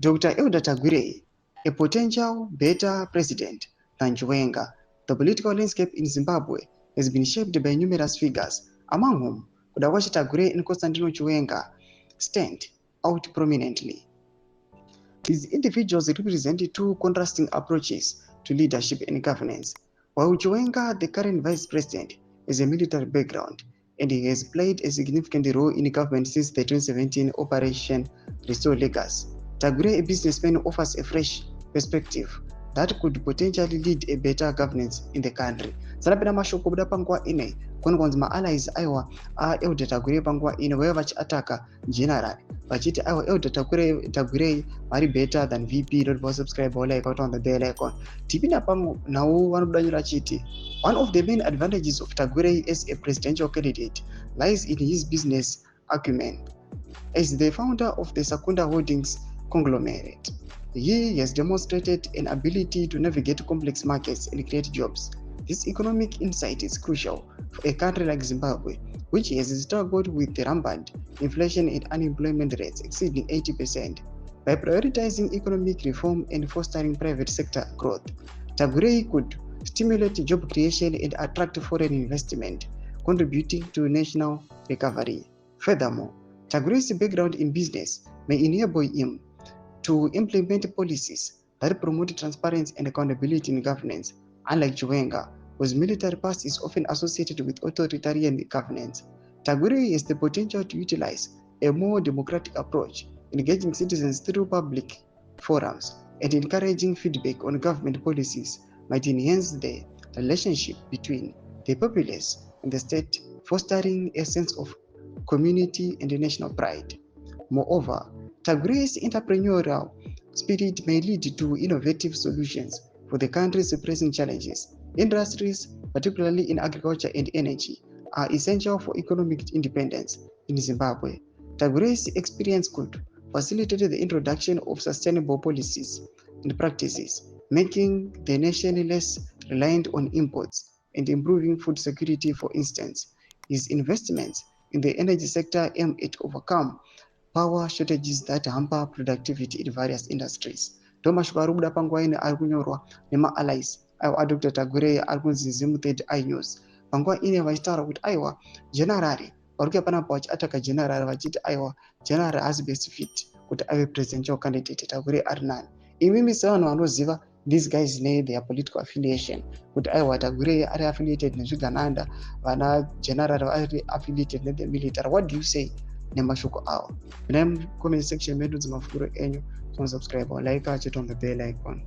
Dr. Elder Tagwirei, a potential better president than Chiwenga. The political landscape in Zimbabwe has been shaped by numerous figures, among whom Kudawashi Tagwirei and Constantino Chiwenga stand out prominently. These individuals represent two contrasting approaches to leadership and governance. While Chiwenga, the current vice president, has a military background and he has played a significant role in government since the 2017 Operation Restore Legacy, Tagwirei, a businessman, offers a fresh perspective that could potentially lead a better governance in the country. Sanapenda mashoko buda pangwa ine kono kwanzima allies aiwa Elder Tagwirei pangwa ine wewe ataka general vachiti aiwa Elder Tagwirei very better than VP. Don't subscribe or like on the bell icon. Tipina pam now one chiti. One of the main advantages of Tagwirei as a presidential candidate lies in his business acumen. As the founder of the Sakunda Holdings conglomerate, he has demonstrated an ability to navigate complex markets and create jobs. This economic insight is crucial for a country like Zimbabwe, which has struggled with rampant inflation and unemployment rates exceeding 80%. By prioritizing economic reform and fostering private sector growth, Tagwirei could stimulate job creation and attract foreign investment, contributing to national recovery. Furthermore, Tagwirei's background in business may enable him to implement policies that promote transparency and accountability in governance, unlike Chiwenga, whose military past is often associated with authoritarian governance. Tagwirei has the potential to utilize a more democratic approach, engaging citizens through public forums and encouraging feedback on government policies might enhance the relationship between the populace and the state, fostering a sense of community and national pride. Moreover, Tagwirei's entrepreneurial spirit may lead to innovative solutions for the country's pressing challenges. Industries, particularly in agriculture and energy, are essential for economic independence in Zimbabwe. Tagwirei's experience could facilitate the introduction of sustainable policies and practices, making the nation less reliant on imports and improving food security. For instance, his investments in the energy sector aim at overcome power shortages that hamper productivity in various industries. Thomas Baruda Pangwaine Argunyorwa, Nema Allies, Iowa Dr. Tagwirei Argunzi Zimuted I News. Pangwa ine Vaistara with Iowa, generally, Paruka Panapach Ataka General Vajit Iowa, General as best fit, could have a presidential candidate Tagwirei Arnan. Imimi Sano and Ziva, these guys name their political affiliation. With Iowa Tagwirei are affiliated in Sugananda, Vana General affiliated in the military. What do you say? Nemashuko out. Comment section menu zimafuro enyu, subscribe or like, on the bell icon.